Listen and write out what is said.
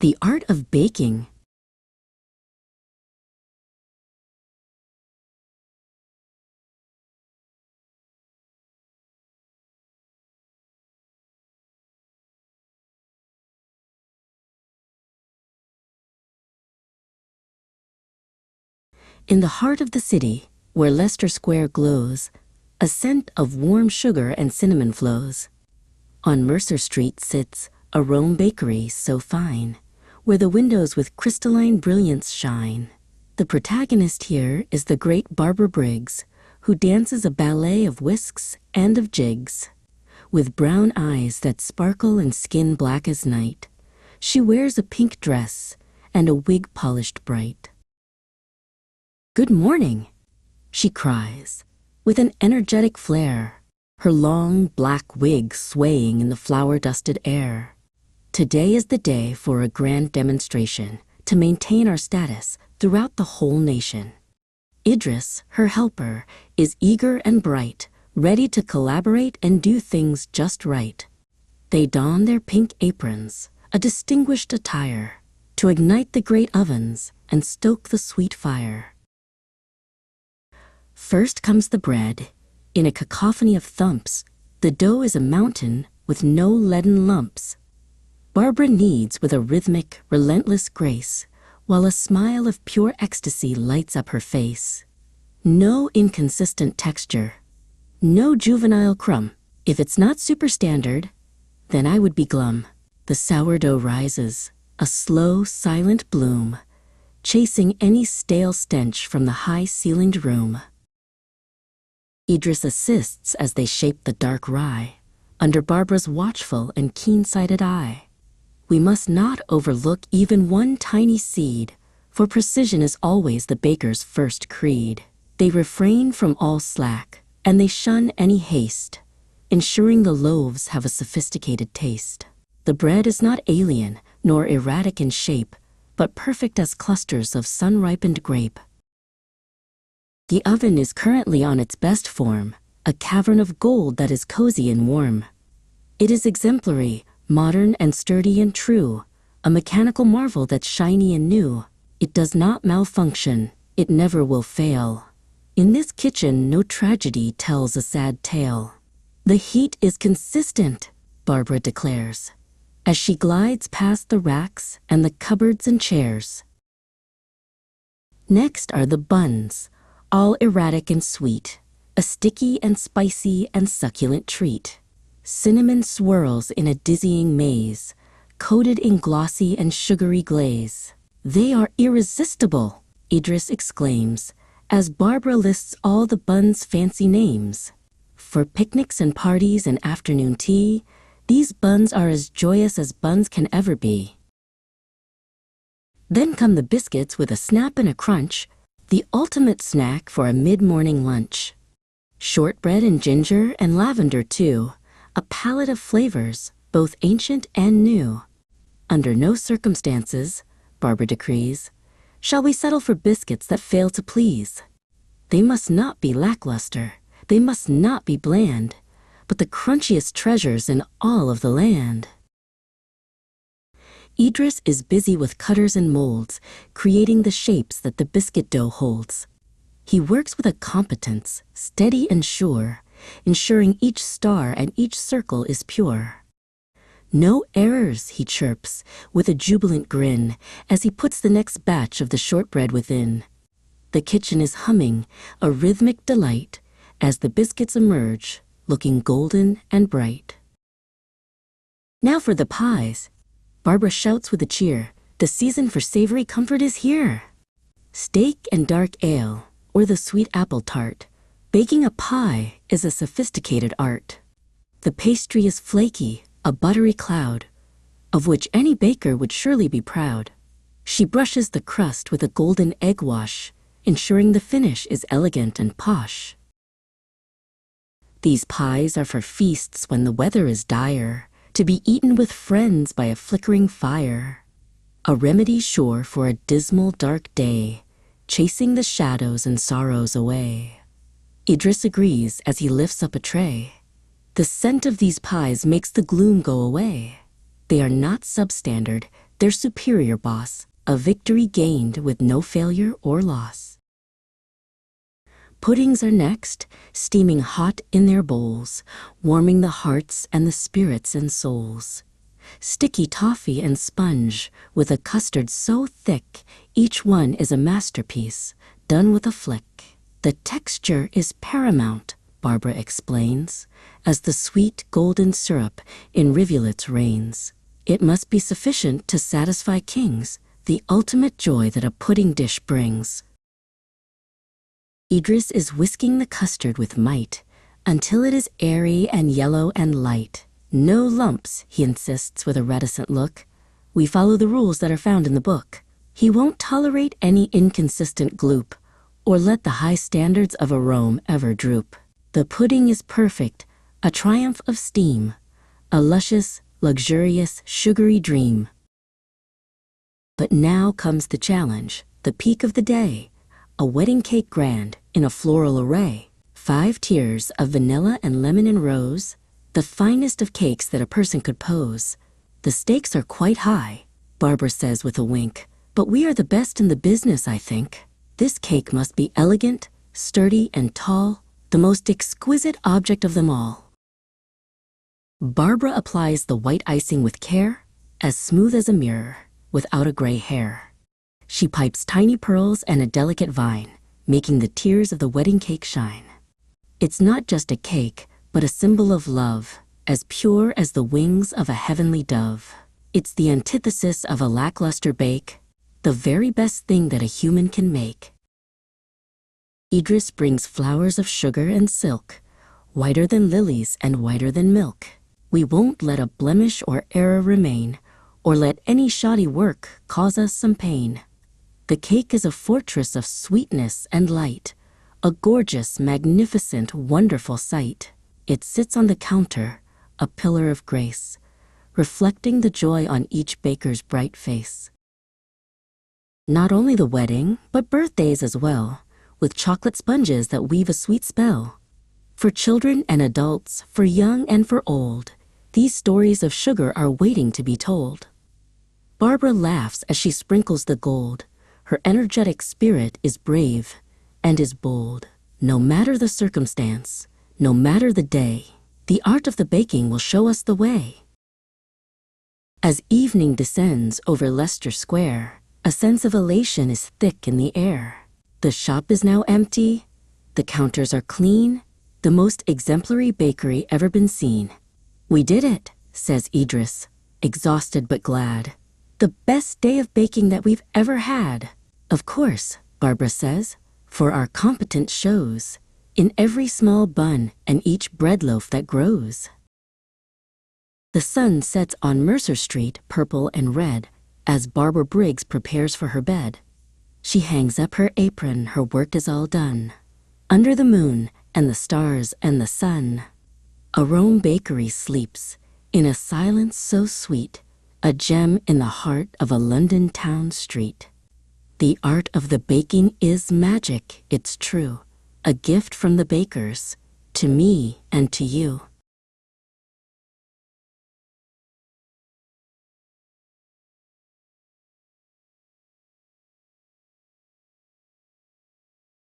The art of baking. In the heart of the city, where Leicester Square glows, a scent of warm sugar and cinnamon flows. On Mercer Street sits a Rome bakery so fine, where the windows with crystalline brilliance shine. The protagonist here is the great Barbara Briggs, who dances a ballet of whisks and of jigs. With brown eyes that sparkle and skin black as night, she wears a pink dress and a wig polished bright. "Good morning," she cries, with an energetic flair, her long black wig swaying in the flower-dusted air. Today is the day for a grand demonstration to maintain our status throughout the whole nation. Idris, her helper, is eager and bright, ready to collaborate and do things just right. They don their pink aprons, a distinguished attire, to ignite the great ovens and stoke the sweet fire. First comes the bread. In a cacophony of thumps, the dough is a mountain with no leaden lumps. Barbara kneads with a rhythmic, relentless grace, while a smile of pure ecstasy lights up her face. No inconsistent texture, no juvenile crumb. If it's not super standard, then I would be glum. The sourdough rises, a slow, silent bloom, chasing any stale stench from the high-ceilinged room. Idris assists as they shape the dark rye, under Barbara's watchful and keen-sighted eye. We must not overlook even one tiny seed, for precision is always the baker's first creed. They refrain from all slack, and they shun any haste, ensuring the loaves have a sophisticated taste. The bread is not alien, nor erratic in shape, but perfect as clusters of sun-ripened grape. The oven is currently on its best form, a cavern of gold that is cozy and warm. It is exemplary, modern and sturdy and true, a mechanical marvel that's shiny and new. It does not malfunction, it never will fail. In this kitchen, no tragedy tells a sad tale. The heat is consistent, Barbara declares, as she glides past the racks and the cupboards and chairs. Next are the buns, all erratic and sweet, a sticky and spicy and succulent treat. Cinnamon swirls in a dizzying maze, coated in glossy and sugary glaze. "They are irresistible," Idris exclaims, as Barbara lists all the buns' fancy names. For picnics and parties and afternoon tea, these buns are as joyous as buns can ever be. Then come the biscuits with a snap and a crunch, the ultimate snack for a mid-morning lunch. Shortbread and ginger and lavender too, a palette of flavors, both ancient and new. Under no circumstances, Barbara decrees, shall we settle for biscuits that fail to please. They must not be lackluster, they must not be bland, but the crunchiest treasures in all of the land. Idris is busy with cutters and molds, creating the shapes that the biscuit dough holds. He works with a competence, steady and sure, ensuring each star and each circle is pure. "No errors," he chirps, with a jubilant grin, as he puts the next batch of the shortbread within. The kitchen is humming, a rhythmic delight, as the biscuits emerge, looking golden and bright. Now for the pies. Barbara shouts with a cheer, the season for savory comfort is here. Steak and dark ale, or the sweet apple tart, baking a pie is a sophisticated art. The pastry is flaky, a buttery cloud, of which any baker would surely be proud. She brushes the crust with a golden egg wash, ensuring the finish is elegant and posh. These pies are for feasts when the weather is dire, to be eaten with friends by a flickering fire. A remedy sure for a dismal, dark day, chasing the shadows and sorrows away. Idris agrees as he lifts up a tray. The scent of these pies makes the gloom go away. They are not substandard, their superior boss, a victory gained with no failure or loss. Puddings are next, steaming hot in their bowls, warming the hearts and the spirits and souls. Sticky toffee and sponge, with a custard so thick, each one is a masterpiece, done with a flick. The texture is paramount, Barbara explains, as the sweet golden syrup in rivulets rains. It must be sufficient to satisfy kings, the ultimate joy that a pudding dish brings. Idris is whisking the custard with might, until it is airy and yellow and light. No lumps, he insists with a reticent look. We follow the rules that are found in the book. He won't tolerate any inconsistent gloop, or let the high standards of arome ever droop. The pudding is perfect, a triumph of steam, a luscious, luxurious, sugary dream. But now comes the challenge, the peak of the day, a wedding cake grand in a floral array. 5 tiers of vanilla and lemon and rose, the finest of cakes that a person could pose. The stakes are quite high, Barbara says with a wink, but we are the best in the business, I think. This cake must be elegant, sturdy and tall, the most exquisite object of them all. Barbara applies the white icing with care, as smooth as a mirror, without a gray hair. She pipes tiny pearls and a delicate vine, making the tears of the wedding cake shine. It's not just a cake, but a symbol of love, as pure as the wings of a heavenly dove. It's the antithesis of a lackluster bake, the very best thing that a human can make. Idris brings flowers of sugar and silk, whiter than lilies and whiter than milk. We won't let a blemish or error remain, or let any shoddy work cause us some pain. The cake is a fortress of sweetness and light, a gorgeous, magnificent, wonderful sight. It sits on the counter, a pillar of grace, reflecting the joy on each baker's bright face. Not only the wedding, but birthdays as well, with chocolate sponges that weave a sweet spell. For children and adults, for young and for old, these stories of sugar are waiting to be told. Barbara laughs as she sprinkles the gold. Her energetic spirit is brave and is bold. No matter the circumstance, no matter the day, the art of the baking will show us the way. As evening descends over Leicester Square, a sense of elation is thick in the air. The shop is now empty, the counters are clean, the most exemplary bakery ever been seen. We did it, says Idris, exhausted but glad. The best day of baking that we've ever had. Of course, Barbara says, for our competence shows in every small bun and each bread loaf that grows. The sun sets on Mercer Street, purple and red, as Barbara Briggs prepares for her bed. She hangs up her apron, her work is all done. Under the moon and the stars and the sun, a Rome bakery sleeps in a silence so sweet, a gem in the heart of a London town street. The art of the baking is magic, it's true, a gift from the bakers, to me and to you.